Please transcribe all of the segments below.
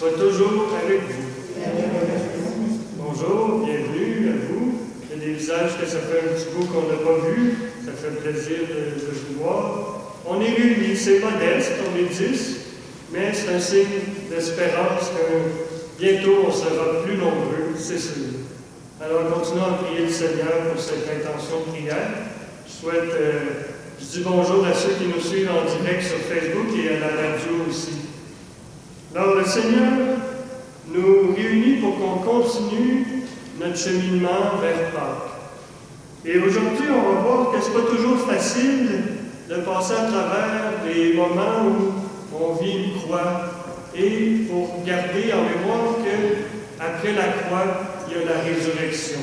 soit toujours avec vous. Bonjour, bienvenue à vous. Il y a des visages que ça fait un petit bout qu'on n'a pas vu. Ça fait plaisir de vous voir. On est réunis, c'est modeste, on est 10, mais c'est un signe d'espérance que bientôt on sera plus nombreux, c'est sûr. Alors continuons à prier le Seigneur pour cette intention de prière. Je dis bonjour à ceux qui nous suivent en direct sur Facebook et à la radio aussi. Alors le Seigneur nous réunit pour qu'on continue notre cheminement vers Pâques. Et aujourd'hui, on va voir que ce n'est pas toujours facile de passer à travers des moments où on vit une croix et pour garder en mémoire qu'après la croix, il y a la résurrection.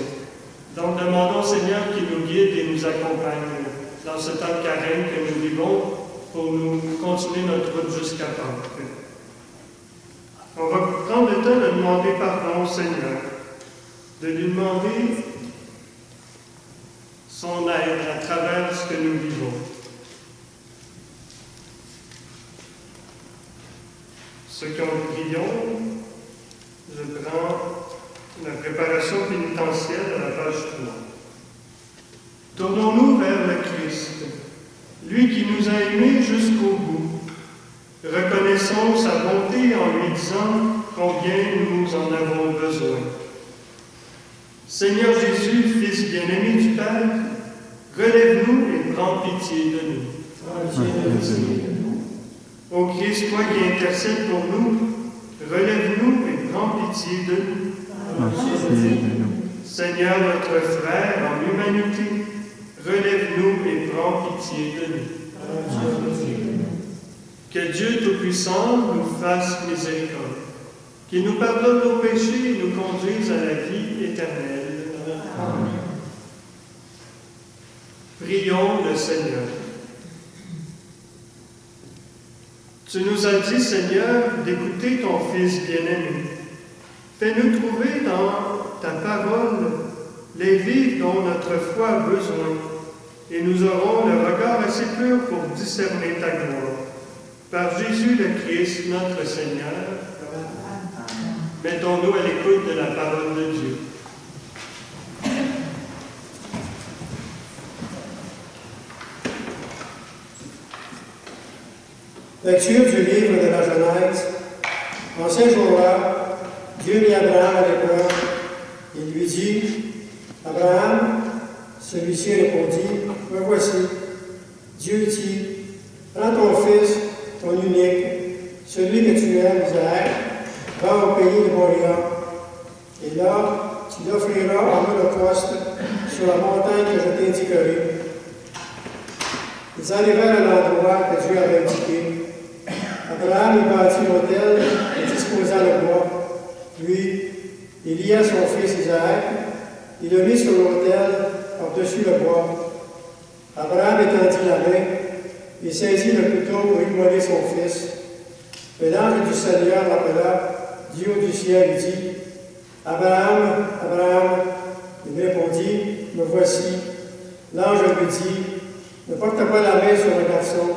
Donc, demandons au Seigneur qu'il nous guide et nous accompagne dans ce temps de carême que nous vivons pour nous continuer notre route jusqu'à Pâques. On va prendre le temps de demander pardon au Seigneur, de lui demander son aide à travers ce que nous vivons. Ce qu'en prions, je prends la préparation pénitentielle à la page 3. Tournons-nous vers le Christ, lui qui nous a aimés jusqu'au bout. Reconnaissons sa bonté en lui disant combien nous en avons besoin. Seigneur Jésus, Fils bien-aimé du Père, relève-nous et prends pitié de nous. Ô Christ, toi qui intercèdes pour nous, relève-nous et prends pitié de nous. Seigneur, notre frère en humanité, relève-nous et prends pitié de nous. Que Dieu Tout-Puissant nous fasse miséricorde, qu'il nous pardonne nos péchés et nous conduise à la vie éternelle. Amen. Prions le Seigneur. Tu nous as dit, Seigneur, d'écouter ton Fils bien-aimé. Fais-nous trouver dans ta parole les vies dont notre foi a besoin, et nous aurons le regard assez pur pour discerner ta gloire. Par Jésus le Christ, notre Seigneur. Mettons-nous à l'écoute de la parole de Dieu. Lecture du livre de la Genèse. En ces jours-là, Dieu mit Abraham à l'épreuve. Il lui dit, « Abraham, celui-ci répondit, « Me voici. » Dieu dit, « Prends ton fils, ton unique, celui que tu aimes, Isaac, va au pays de Moria. Et là, tu l'offriras en holocauste sur la montagne que je t'indiquerai. » Ils arrivèrent à l'endroit que Dieu avait indiqué. Abraham y bâtit l'autel et disposa le bois. Puis, il lia son fils Isaac, il le mit sur l'autel par-dessus le bois. Abraham étendit la main, il saisit le couteau pour immoler son fils. Mais l'ange du Seigneur l'appela du haut du ciel et dit, « Abraham, Abraham !» Il répondit, « Me voici. » L'ange lui dit, « Ne porte pas la main sur le garçon,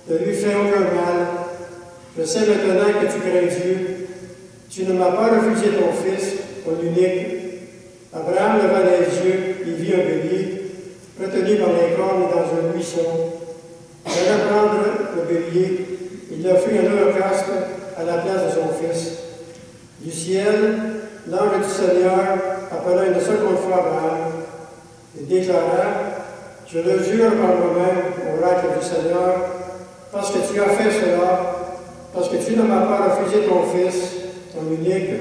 ne lui fais aucun mal. Je sais maintenant que tu crains Dieu. Tu ne m'as pas refusé ton fils, ton unique. » Abraham leva les yeux, il vit un bélier, retenu par les cornes dans un buisson. Il alla prendre le bélier, il offrit un holocauste à la place de son fils. Du ciel, l'ange du Seigneur appela une seconde fois Abraham et déclara, « Je le jure par moi-même, oracle du Seigneur, parce que tu as fait cela, parce que tu ne m'as pas refusé ton fils, ton unique,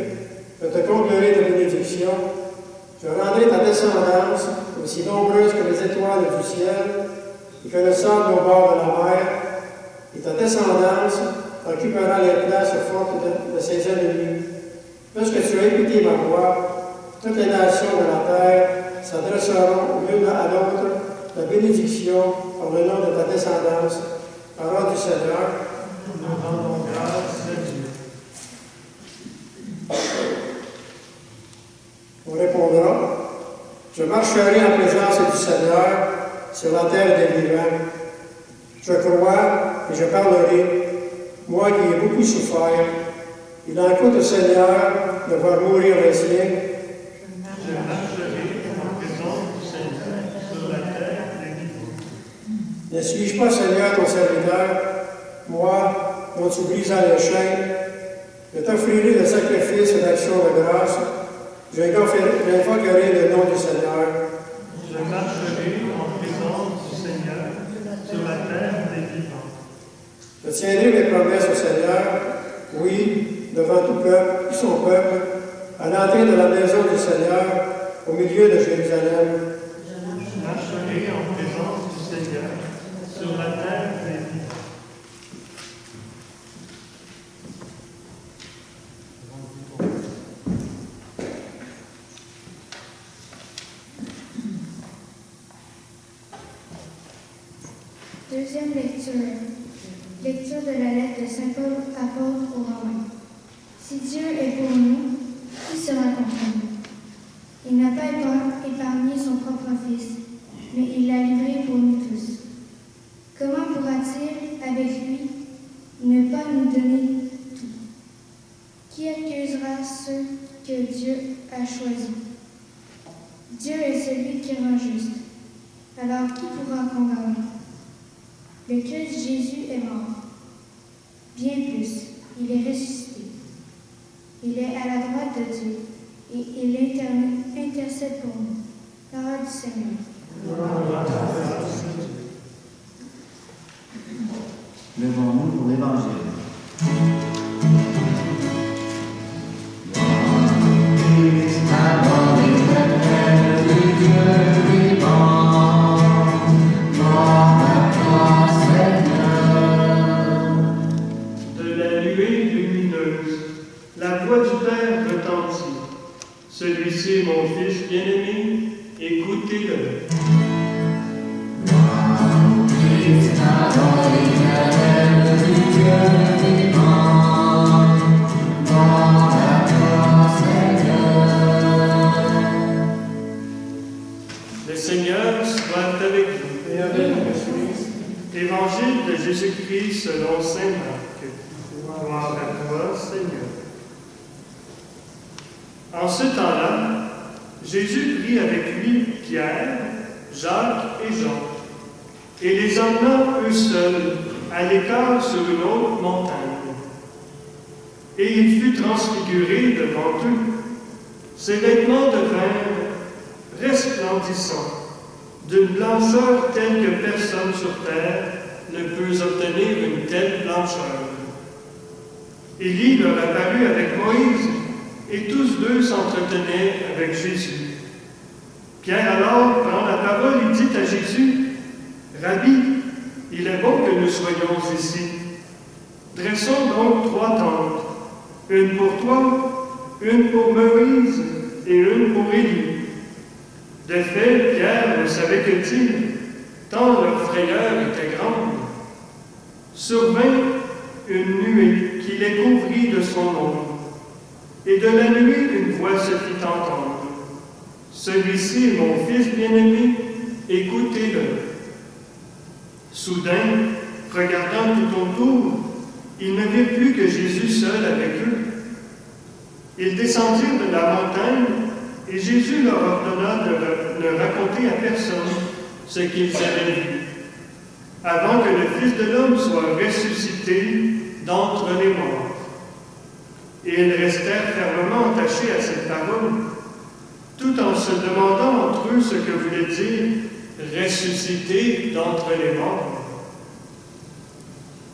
je te comblerai de bénédictions, je rendrai ta descendance aussi nombreuse que les étoiles du ciel et que le sable au bord de la mer, et ta descendance occupera les places fortes de ses ennemis. Puisque tu as écouté ma voix, toutes les nations de la terre s'adresseront l'une à l'autre la bénédiction par le nom de ta descendance. Parole du Seigneur. Nous rendons grâce à Dieu. On répondra, je marcherai en présence du Seigneur sur la terre des vivants. Je crois et je parlerai, moi qui ai beaucoup souffert, Il en coûte au Seigneur de voir mourir les siens. Je marcherai en présence du Seigneur sur la terre des vivants. Ne suis-je pas, Seigneur, ton serviteur, moi, dont tu brisas les chaînes? Je t'offrirai le sacrifice d'action de grâce. J'invoquerai le nom du Seigneur. Je marcherai en présence du Seigneur sur la terre des vivants. Je tiendrai mes promesses au Seigneur, oui, devant tout son peuple, à l'entrée de la maison du Seigneur, au milieu de Jérusalem. Je marcherai en présence du Seigneur sur la terre des vivants. Deuxième lecture. Lecture de la lettre de Saint Paul, apôtre aux Romains. Si Dieu est pour nous, qui sera contre nous? Il n'a pas épargné son propre Fils, mais il l'a livré pour nous tous. Comment pourra-t-il, avec lui, ne pas nous donner tout? Qui accusera ceux que Dieu a choisis? Dieu est celui qui rend juste. Alors qui pourra condamner? Le Christ Jésus est mort. Bien plus, il est ressuscité. Il est à la droite de Dieu et il intercède pour nous. Parole du Seigneur. Levons-nous pour l'Évangile. Celui-ci est mon Fils bien-aimé, écoutez-le. Le Seigneur soit avec vous. Et avec le Évangile de Jésus-Christ selon saint Marc. Gloire à toi, Seigneur. En ce temps-là, Jésus prit avec lui Pierre, Jacques et Jean, et les emmena eux seuls à l'écart sur une autre montagne. Et il fut transfiguré devant eux. Ses vêtements devinrent resplendissants, d'une blancheur telle que personne sur terre ne peut obtenir une telle blancheur. Élie leur apparut avec Moïse, et tous deux s'entretenaient avec Jésus. Pierre alors prend la parole et dit à Jésus, « Rabbi, il est bon que nous soyons ici. Dressons donc 3 tentes, une pour toi, une pour Moïse et une pour Élie. » De fait, Pierre ne savait que dire, tant leur frayeur était grande. Survint une nuée qui les couvrit de son ombre. Et de la nuit, une voix se fit entendre. Celui-ci est mon Fils bien-aimé, écoutez-le. Soudain, regardant tout autour, ils ne virent plus que Jésus seul avec eux. Ils descendirent de la montagne, et Jésus leur ordonna de ne raconter à personne ce qu'ils avaient vu, avant que le Fils de l'homme soit ressuscité d'entre les morts. Et ils restèrent fermement attachés à cette parole, tout en se demandant entre eux ce que voulait dire « ressuscité d'entre les morts ».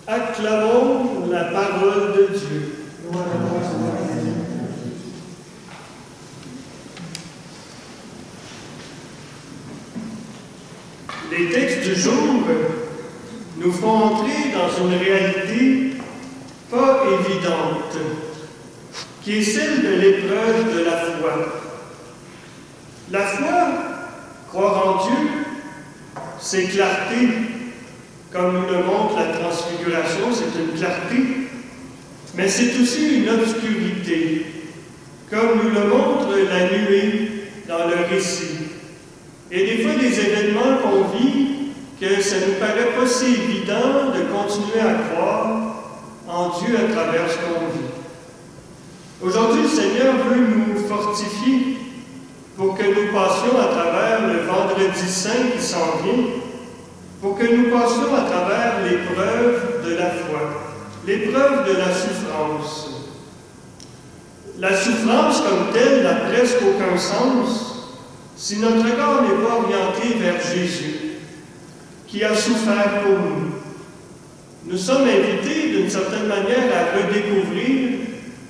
Acclamons la parole de Dieu. Les textes du jour nous font entrer dans une réalité pas évidente, qui est celle de l'épreuve de la foi. La foi, croire en Dieu, c'est clarté, comme nous le montre la transfiguration, c'est une clarté, mais c'est aussi une obscurité, comme nous le montre la nuée dans le récit. Et des fois, des événements qu'on vit, que ça ne nous paraît pas si évident de continuer à croire en Dieu à travers ce qu'on vit. Aujourd'hui, le Seigneur veut nous fortifier pour que nous passions à travers le vendredi saint qui s'en vient, pour que nous passions à travers l'épreuve de la foi, l'épreuve de la souffrance. La souffrance comme telle n'a presque aucun sens si notre regard n'est pas orienté vers Jésus, qui a souffert pour nous. Nous sommes invités d'une certaine manière à redécouvrir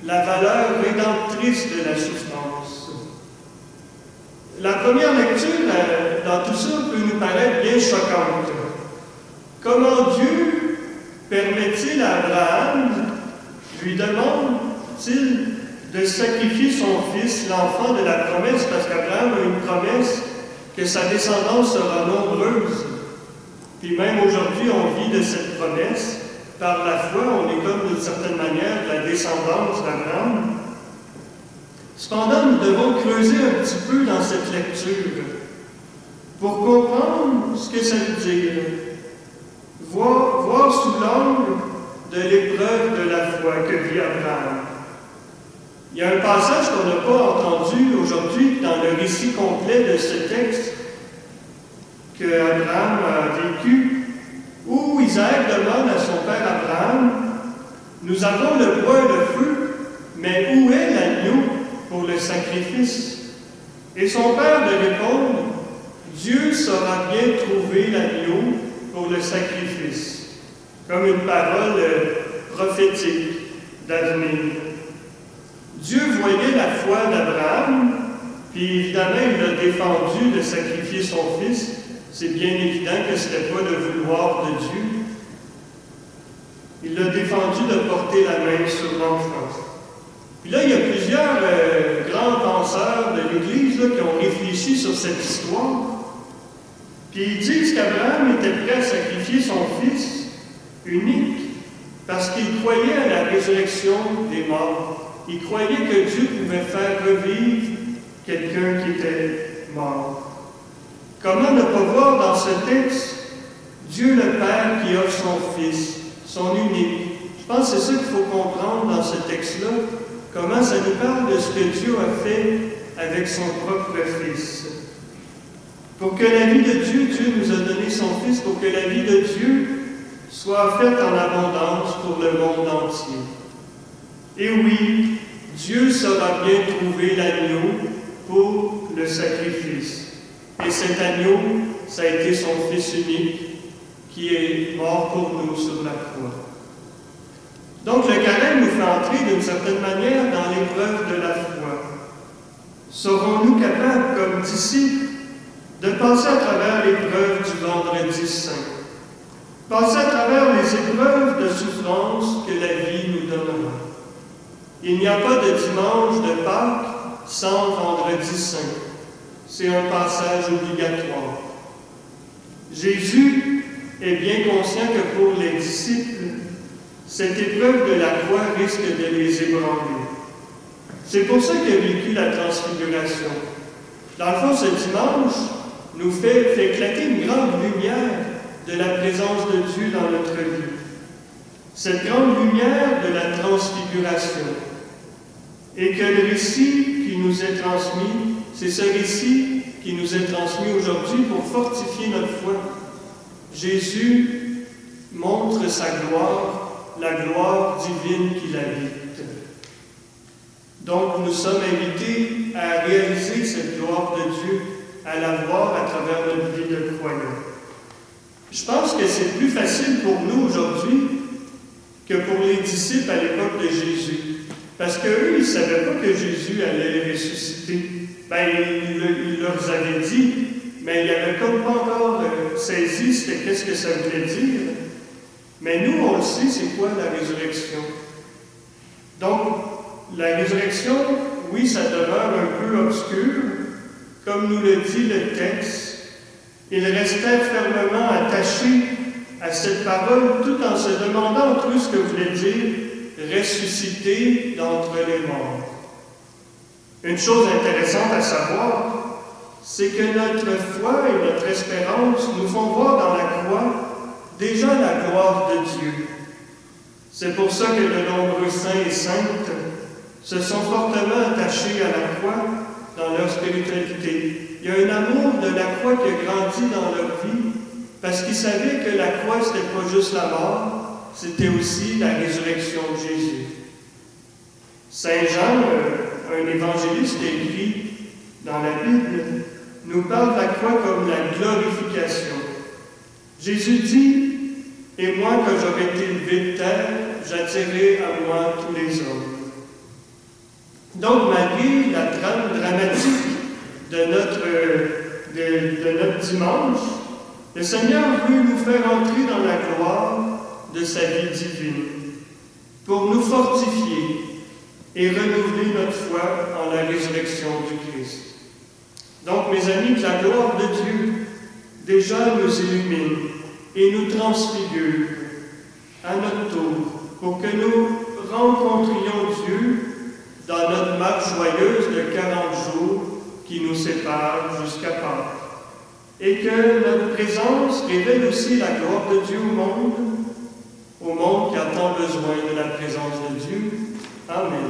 la valeur rédemptrice de la souffrance. La première lecture dans tout ça peut nous paraître bien choquante. Comment Dieu permet-il à Abraham, lui demande-t-il de sacrifier son fils, l'enfant de la promesse, parce qu'Abraham a une promesse que sa descendance sera nombreuse. Puis même aujourd'hui, on vit de cette promesse. Par la foi, on est comme d'une certaine manière la descendance d'Abraham. Cependant, nous devons creuser un petit peu dans cette lecture pour comprendre ce que ça veut dire. Voir sous l'angle de l'épreuve de la foi que vit Abraham. Il y a un passage qu'on n'a pas entendu aujourd'hui dans le récit complet de ce texte que Abraham a vécu, où Isaac demande à son père Abraham, « Nous avons le bois et le feu, mais où est l'agneau pour le sacrifice? » Et son père de répondre, « Dieu saura bien trouver l'agneau pour le sacrifice. » Comme une parole prophétique d'avenir. Dieu voyait la foi d'Abraham, puis évidemment, il l'a défendu de sacrifier son fils. C'est bien évident que ce n'était pas le vouloir de Dieu. Il l'a défendu de porter la main sur l'enfant. Puis là, il y a plusieurs grands penseurs de l'Église qui ont réfléchi sur cette histoire. Puis ils disent qu'Abraham était prêt à sacrifier son fils unique parce qu'il croyait à la résurrection des morts. Il croyait que Dieu pouvait faire revivre quelqu'un qui était mort. Comment ne pas voir dans ce texte Dieu le Père qui offre son Fils, son unique? Je pense que c'est ça qu'il faut comprendre dans ce texte-là. Comment ça nous parle de ce que Dieu a fait avec son propre Fils. Pour que la vie de Dieu, Dieu nous a donné son Fils, pour que la vie de Dieu soit faite en abondance pour le monde entier. Et oui, Dieu saura bien trouver l'agneau pour le sacrifice. Et cet agneau, ça a été son Fils unique qui est mort pour nous sur la croix. Donc le carême nous fait entrer d'une certaine manière dans l'épreuve de la foi. Serons-nous capables, comme disciples, de passer à travers l'épreuve du vendredi saint? Passer à travers les épreuves de souffrance que la vie nous donnera. Il n'y a pas de dimanche de Pâques sans vendredi saint. C'est un passage obligatoire. Jésus est bien conscient que pour les disciples, cette épreuve de la croix risque de les ébranler. C'est pour ça qu'il a vécu la transfiguration. Dans le fond, ce dimanche nous fait éclater une grande lumière de la présence de Dieu dans notre vie. Cette grande lumière de la transfiguration. Et que le récit qui nous est transmis, c'est ce récit qui nous est transmis aujourd'hui pour fortifier notre foi. Jésus montre sa gloire, la gloire divine qu'il habite. Donc nous sommes invités à réaliser cette gloire de Dieu, à la voir à travers notre vie de croyant. Je pense que c'est plus facile pour nous aujourd'hui que pour les disciples à l'époque de Jésus. Parce qu'eux, ils ne savaient pas que Jésus allait ressusciter. Il leur avait dit, mais ils n'avaient comme pas encore saisi qu'est-ce que ça voulait dire. Mais nous, on le sait, c'est quoi la résurrection. Donc, la résurrection, oui, ça demeure un peu obscur, comme nous le dit le texte. Ils restèrent fermement attachés à cette parole, tout en se demandant tout ce que voulait dire ressusciter d'entre les morts. Une chose intéressante à savoir, c'est que notre foi et notre espérance nous font voir dans la croix déjà la gloire de Dieu. C'est pour ça que de nombreux saints et saintes se sont fortement attachés à la croix dans leur spiritualité. Il y a un amour de la croix qui a grandi dans leur vie parce qu'ils savaient que la croix, ce n'était pas juste la mort, c'était aussi la résurrection de Jésus. Saint Jean, un évangéliste écrit dans la Bible, nous parle de la croix comme la glorification. Jésus dit, « Et moi, quand j'aurai été élevé de terre, j'attirerai à moi tous les hommes. » Donc, malgré la trame dramatique de notre dimanche, le Seigneur veut nous faire entrer dans la gloire de sa vie divine pour nous fortifier et renouveler notre foi en la résurrection du Christ. Donc, mes amis, que la gloire de Dieu déjà nous illumine et nous transfigure à notre tour pour que nous rencontrions Dieu dans notre marche joyeuse de 40 jours qui nous séparent jusqu'à Pâques. Et que notre présence révèle aussi la gloire de Dieu au monde qui a tant besoin de la présence de Dieu. Amen.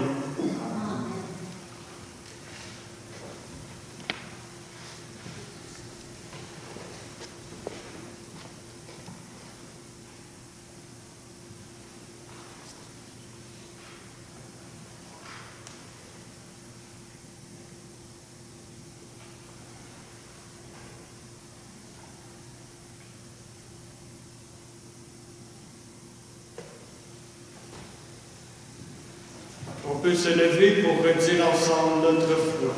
On peut se lever pour redire ensemble notre foi.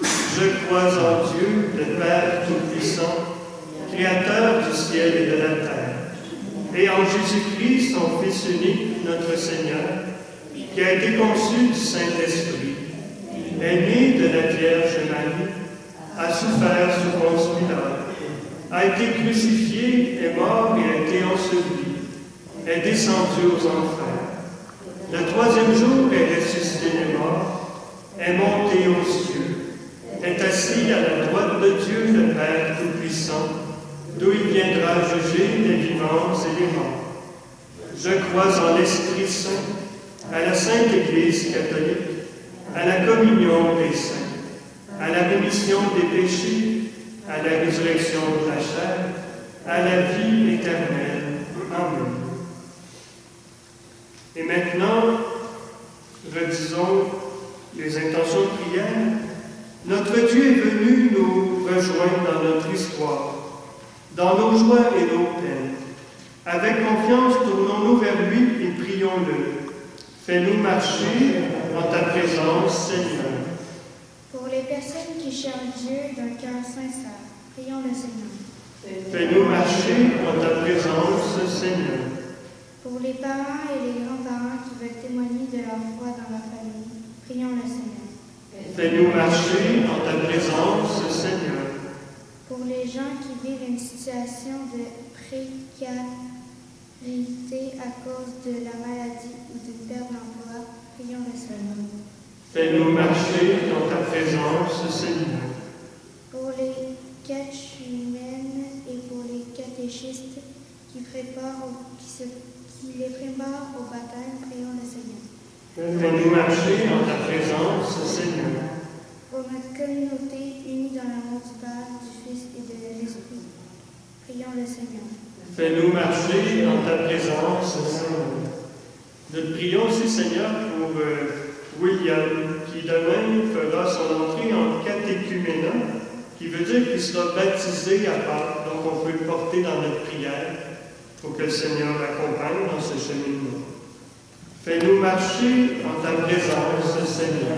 Je crois en Dieu, le Père Tout-Puissant, Créateur du ciel et de la terre, et en Jésus-Christ, son Fils unique, notre Seigneur, qui a été conçu du Saint-Esprit, est né de la Vierge Marie, a souffert sous Ponce Pilate, a été crucifié, est mort et a été enseveli, est descendu aux enfers. Le troisième jour est ressuscité des morts, est monté aux cieux, est assis à la droite de Dieu, le Père Tout-Puissant, d'où il viendra juger les vivants et les morts. Je crois en l'Esprit Saint, à la Sainte Église catholique, à la communion des saints, à la rémission des péchés, à la résurrection de la chair, à la vie éternelle. Amen. Et maintenant, redisons les intentions de prière. Notre Dieu est venu nous rejoindre dans notre histoire, dans nos joies et nos peines. Avec confiance, tournons-nous vers lui et prions-le. Fais-nous marcher en ta présence, Seigneur. Pour les personnes qui cherchent Dieu d'un cœur sincère, prions le Seigneur. Fais-nous marcher en ta présence, Seigneur. Pour les parents et les grands-parents qui veulent témoigner de leur foi dans leur famille, prions le Seigneur. Fais-nous marcher en ta présence, Seigneur. Pour les gens qui vivent une situation de précarité à cause de la maladie ou d'une perte d'emploi, prions le Seigneur. Fais-nous marcher en ta présence, Seigneur. Pour les catéchumènes et pour les catéchistes qui les préparent au baptême, prions le Seigneur. Fais-nous marcher en ta présence, Seigneur. Pour notre communauté unie dans l'amour du Père, du Fils et de l'Esprit, prions le Seigneur. Fais-nous marcher en ta présence, Seigneur. Nous prions aussi, Seigneur, pour William, qui demain fera son entrée en catéchuménat, qui veut dire qu'il sera baptisé à Pâques, donc on peut le porter dans notre prière pour que le Seigneur l'accompagne dans ce cheminement. Fais-nous marcher en ta présence, Seigneur.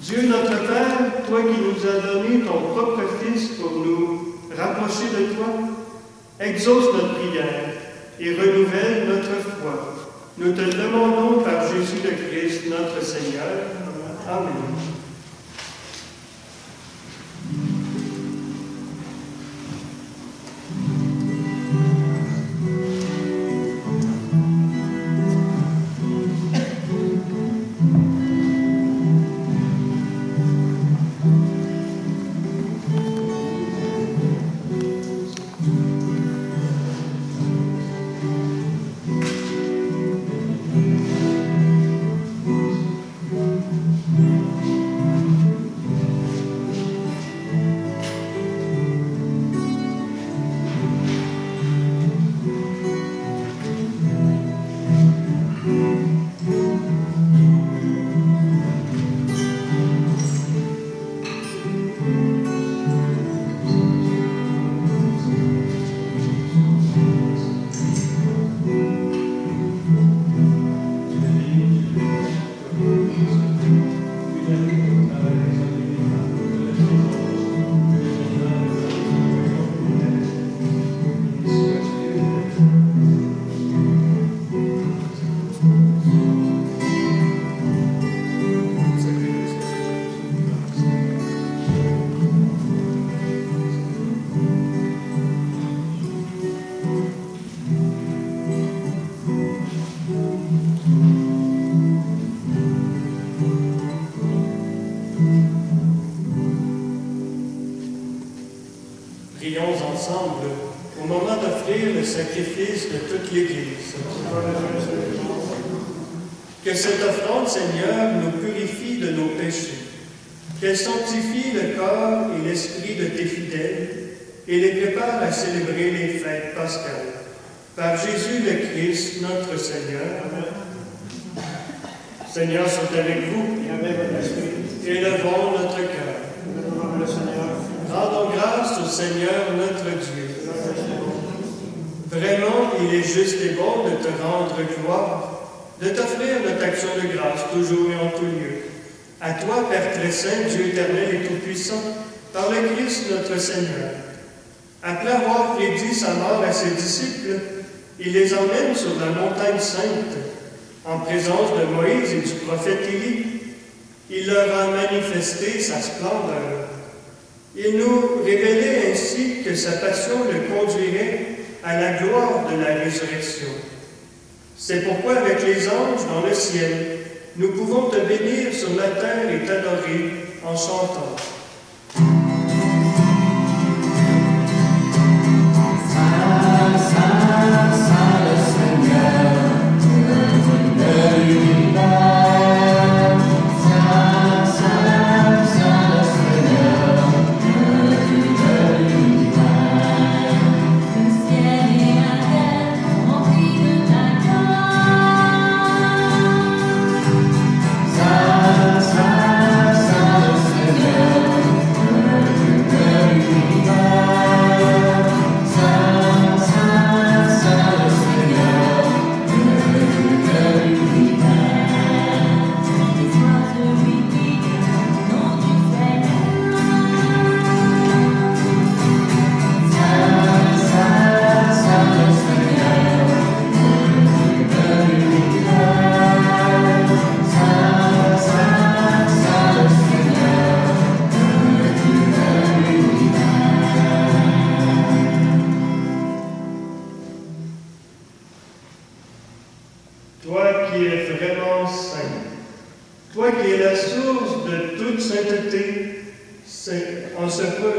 Dieu notre Père, toi qui nous as donné ton propre Fils pour nous rapprocher de toi, exauce notre prière et renouvelle notre foi. Nous te le demandons par Jésus le Christ, notre Seigneur. Amen. ensemble au moment d'offrir le sacrifice de toute l'Église. Que cette offrande, Seigneur, nous purifie de nos péchés, qu'elle sanctifie le corps et l'esprit de tes fidèles et les prépare à célébrer les fêtes pascales. Par Jésus le Christ, notre Seigneur. Seigneur, soit avec vous et avec votre esprit. Élevons notre cœur. Nous le Seigneur. Rendons grâce au Seigneur notre Dieu. Vraiment, il est juste et bon de te rendre gloire, de t'offrir notre action de grâce toujours et en tout lieu. À toi, Père très saint, Dieu éternel et tout-puissant, par le Christ notre Seigneur. Après avoir prédit sa mort à ses disciples, il les emmène sur la montagne sainte, en présence de Moïse et du prophète Élie. Il leur a manifesté sa splendeur. Il nous révélait ainsi que sa passion le conduirait à la gloire de la résurrection. C'est pourquoi, avec les anges dans le ciel, nous pouvons te bénir sur la terre et t'adorer en chantant.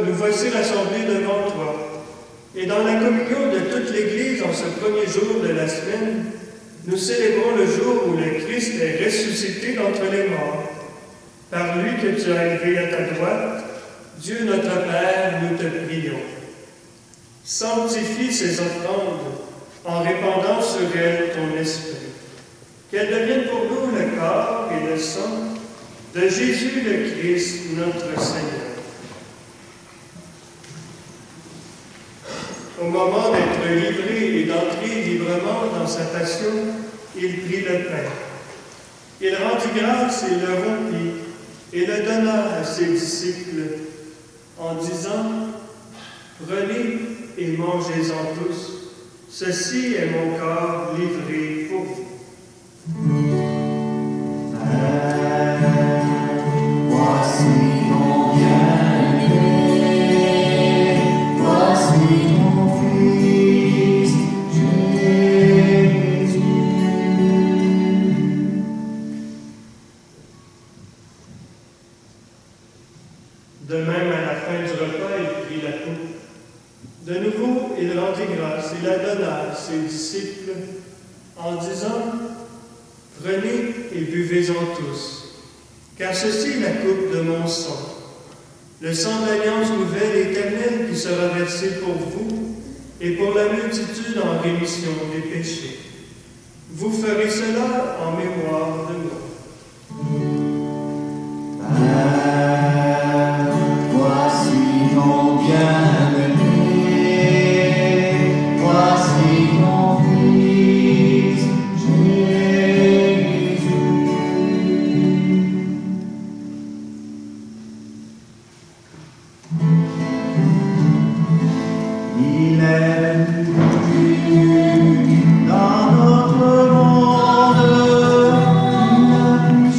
Nous voici rassemblés devant toi. Et dans la communion de toute l'Église, en ce premier jour de la semaine, nous célébrons le jour où le Christ est ressuscité d'entre les morts. Par lui que tu as élevé à ta droite, Dieu notre Père, nous te prions. Sanctifie ces offrandes en répandant sur elles ton esprit. Qu'elles deviennent pour nous le corps et le sang de Jésus le Christ, notre Seigneur. Au moment d'être livré et d'entrer librement dans sa passion, il prit le pain. Il rendit grâce et le rompit et le donna à ses disciples en disant « Prenez et mangez-en tous, ceci est mon corps livré pour vous. » De même, à la fin du repas, il prit la coupe. De nouveau, il rendit grâce et la donna à ses disciples en disant « Prenez et buvez-en tous, car ceci est la coupe de mon sang, le sang de l'alliance nouvelle et éternelle qui sera versé pour vous et pour la multitude en rémission des péchés. Vous ferez cela en mémoire de moi. » Dans notre monde, la plus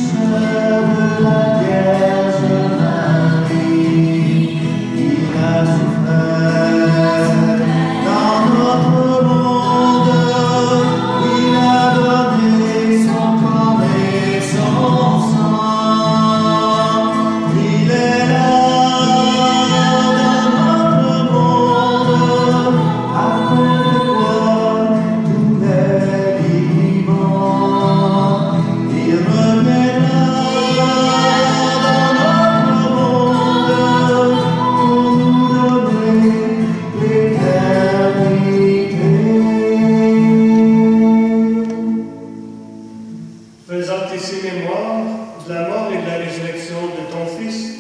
résurrection de ton Fils,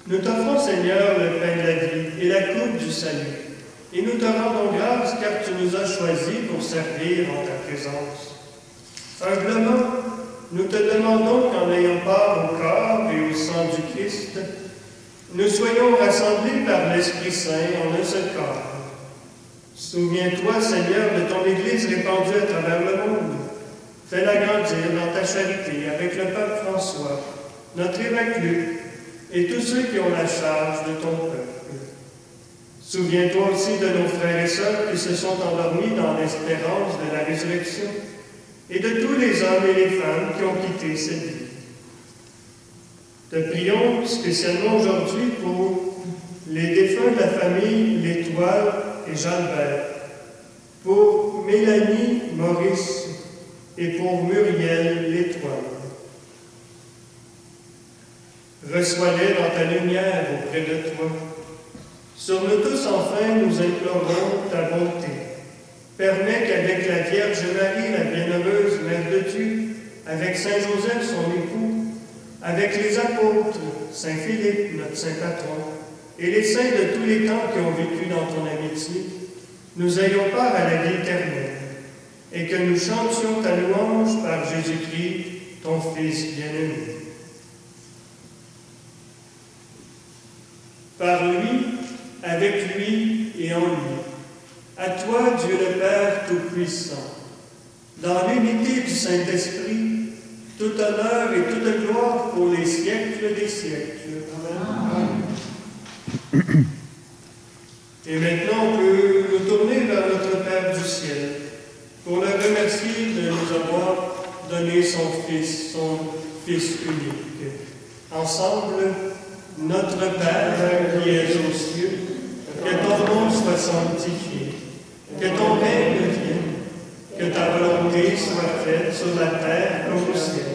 nous t'offrons, Seigneur, le pain de la vie et la coupe du salut. Et nous te rendons grâce car tu nous as choisis pour servir en ta présence. Humblement, nous te demandons qu'en ayant part au corps et au sang du Christ, nous soyons rassemblés par l'Esprit Saint en un seul corps. Souviens-toi, Seigneur, de ton Église répandue à travers le monde. Fais-la grandir dans ta charité avec le pape François, notre évêque Luc, et tous ceux qui ont la charge de ton peuple. Souviens-toi aussi de nos frères et sœurs qui se sont endormis dans l'espérance de la résurrection, et de tous les hommes et les femmes qui ont quitté cette vie. Te prions spécialement aujourd'hui pour les défunts de la famille L'Étoile et Jean-Albert, pour Mélanie Maurice et pour Muriel L'Étoile. Reçois-les dans ta lumière auprès de toi. Sur nous tous, enfin, nous implorons ta bonté. Permets qu'avec la Vierge Marie, la bienheureuse Mère de Dieu, avec Saint Joseph, son époux, avec les apôtres, Saint Philippe, notre saint patron, et les saints de tous les temps qui ont vécu dans ton amitié, nous ayons part à la vie éternelle, et que nous chantions ta louange par Jésus-Christ, ton Fils bien-aimé. Par lui, avec lui et en lui. À toi, Dieu le Père Tout-Puissant, dans l'unité du Saint-Esprit, tout honneur et toute gloire pour les siècles des siècles. Amen. Et maintenant, on peut nous tourner vers notre Père du ciel pour le remercier de nous avoir donné son Fils unique. Ensemble, notre Père qui es aux cieux, que ton nom soit sanctifié, que ton règne vienne, que ta volonté soit faite sur la terre comme au ciel.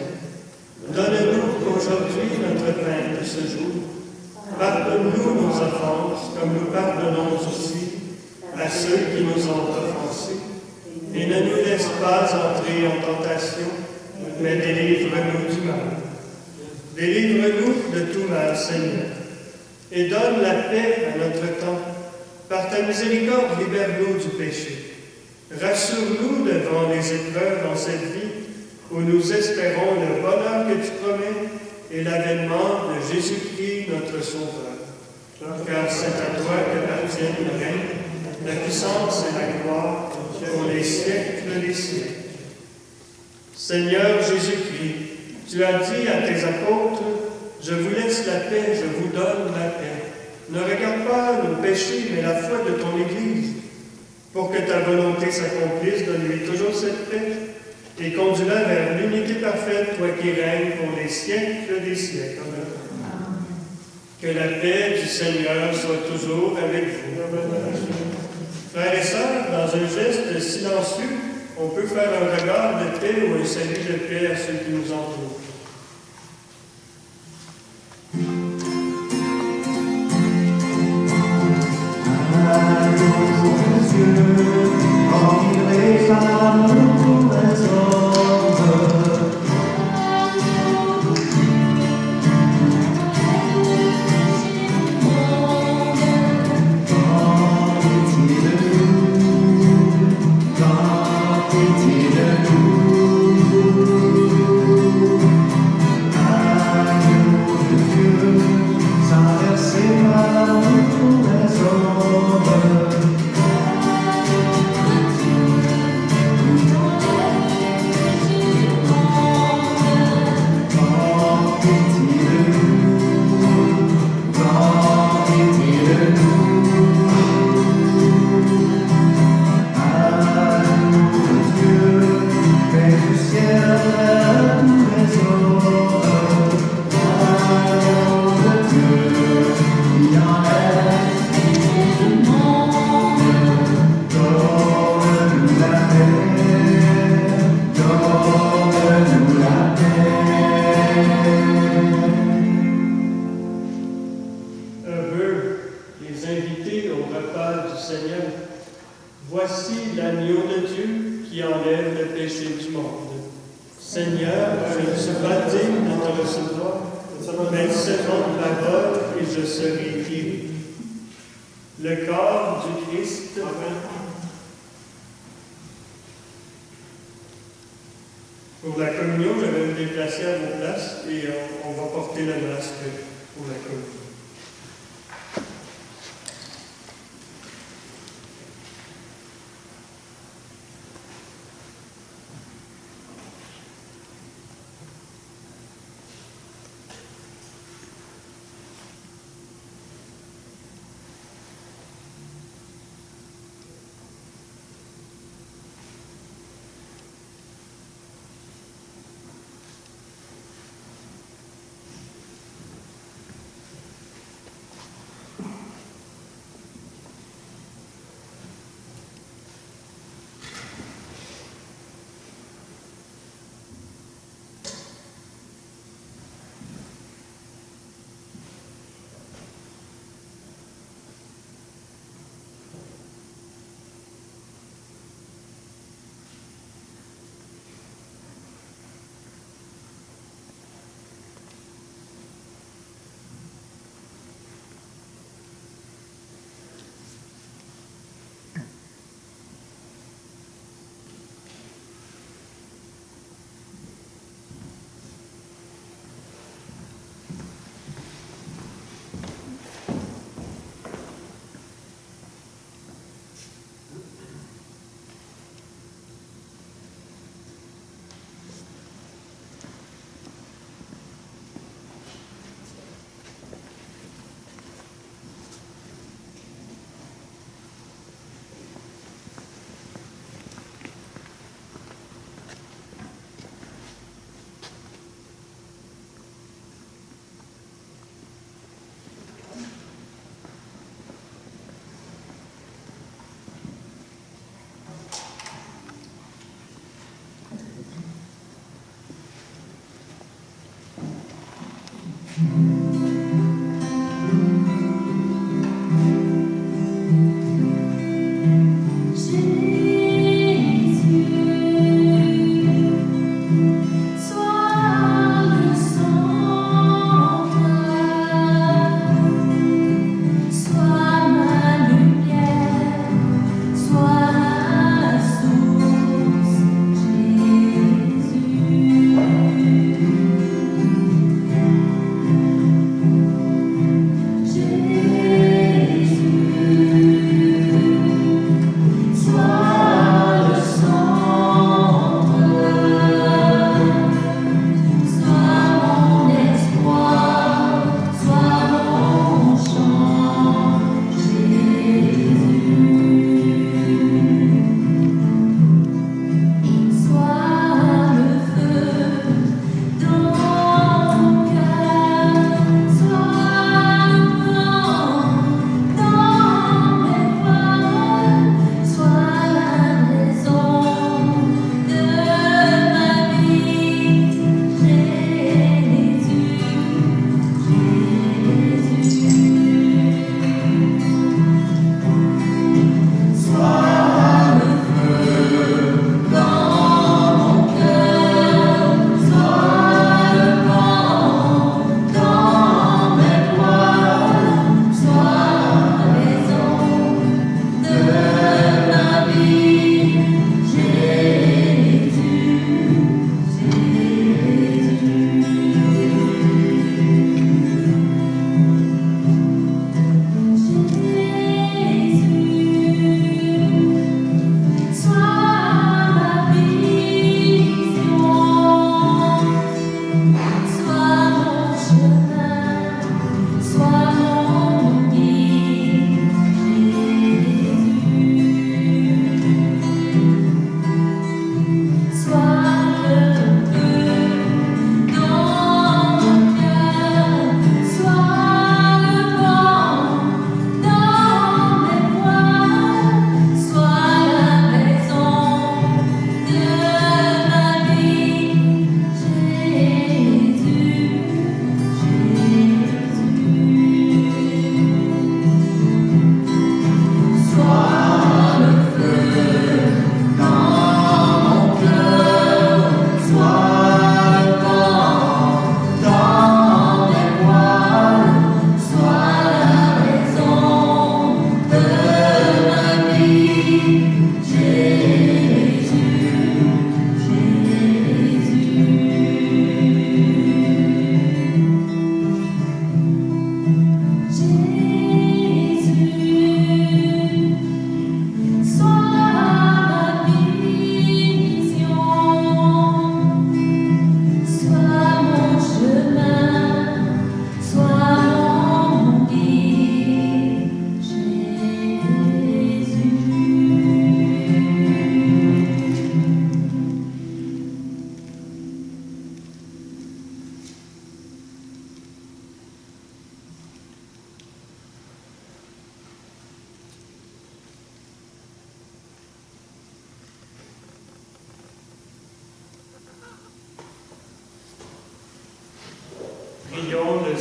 Donne-nous aujourd'hui notre pain de ce jour. Pardonne-nous nos offenses, comme nous pardonnons aussi à ceux qui nous ont offensés. Et ne nous laisse pas entrer en tentation, mais délivre-nous du mal. Délivre-nous de tout mal, Seigneur, et donne la paix à notre temps. Par ta miséricorde, libère-nous du péché. Rassure-nous devant les épreuves dans cette vie, où nous espérons le bonheur que tu promets et l'avènement de Jésus-Christ, notre Sauveur. Car c'est à toi qu'appartient le règne, la puissance et la gloire pour les siècles des siècles. Seigneur Jésus-Christ, tu as dit à tes apôtres, « Je vous laisse la paix, je vous donne la paix. Ne regarde pas nos péchés, mais la foi de ton Église. Pour que ta volonté s'accomplisse, donne-lui toujours cette paix et conduis-la vers l'unité parfaite, toi qui règnes pour les siècles des siècles. » Que la paix du Seigneur soit toujours avec vous. Frères et sœurs, dans un geste silencieux, on peut faire un regard de paix ou un salut de paix à ceux qui nous entourent. 27 paroles et je serai guéri. Le corps du Christ. Pour la communion, je vais me déplacer à vos places et on va porter le masque pour la communion.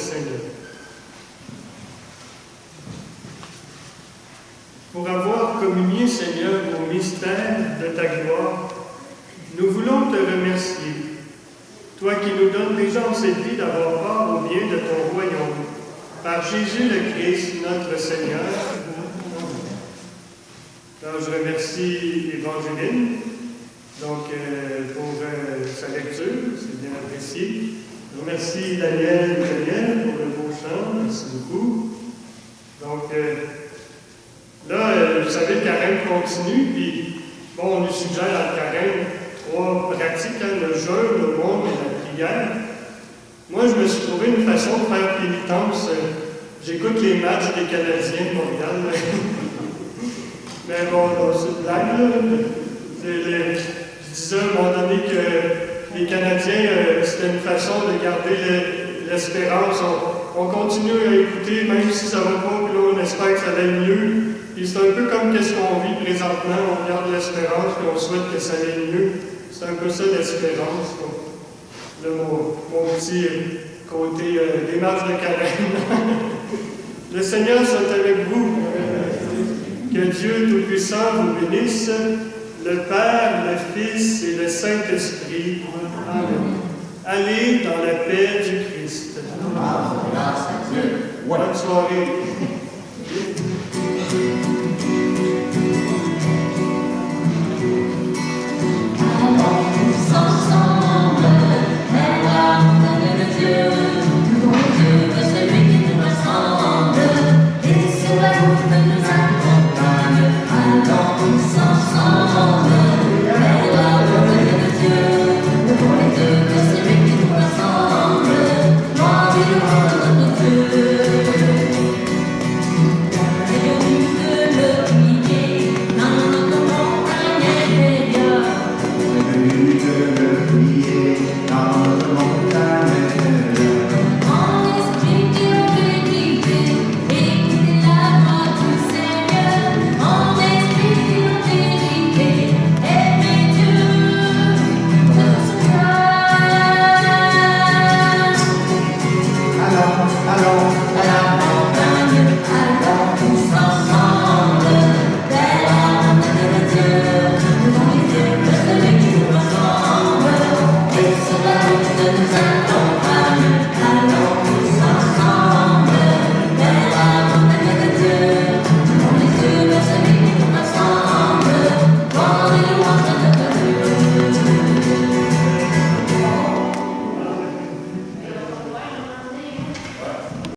Seigneur. Pour avoir communié, Seigneur, au mystère de ta gloire, nous voulons te remercier, toi qui nous donnes déjà en cette vie d'avoir part au bien de ton royaume, par Jésus le Christ, notre Seigneur. Alors, je remercie Évangeline pour sa lecture, c'est bien apprécié. Je remercie Daniel pour le beau chant, merci beaucoup. Donc, vous savez, le carême continue, puis bon, on nous suggère dans le carême 3 pratiques, le jeûne, le monde et la prière. Moi, je me suis trouvé une façon de faire pénitence. J'écoute les matchs des Canadiens de Montréal. Mais bon, c'est une blague, là. Je disais à un moment donné que les Canadiens, c'était une façon de garder l'espérance. On continue à écouter, même si ça ne va pas, puis là, on espère que ça va mieux. Puis c'est un peu comme qu'est-ce qu'on vit présentement, on garde l'espérance, puis on souhaite que ça aille mieux. C'est un peu ça l'espérance. Là, mon petit côté des matchs de carême. Le Seigneur soit avec vous. Que Dieu Tout-Puissant vous bénisse, le Père, le Fils et le Saint-Esprit. Amen. Allez dans la paix du Christ. Bonne soirée.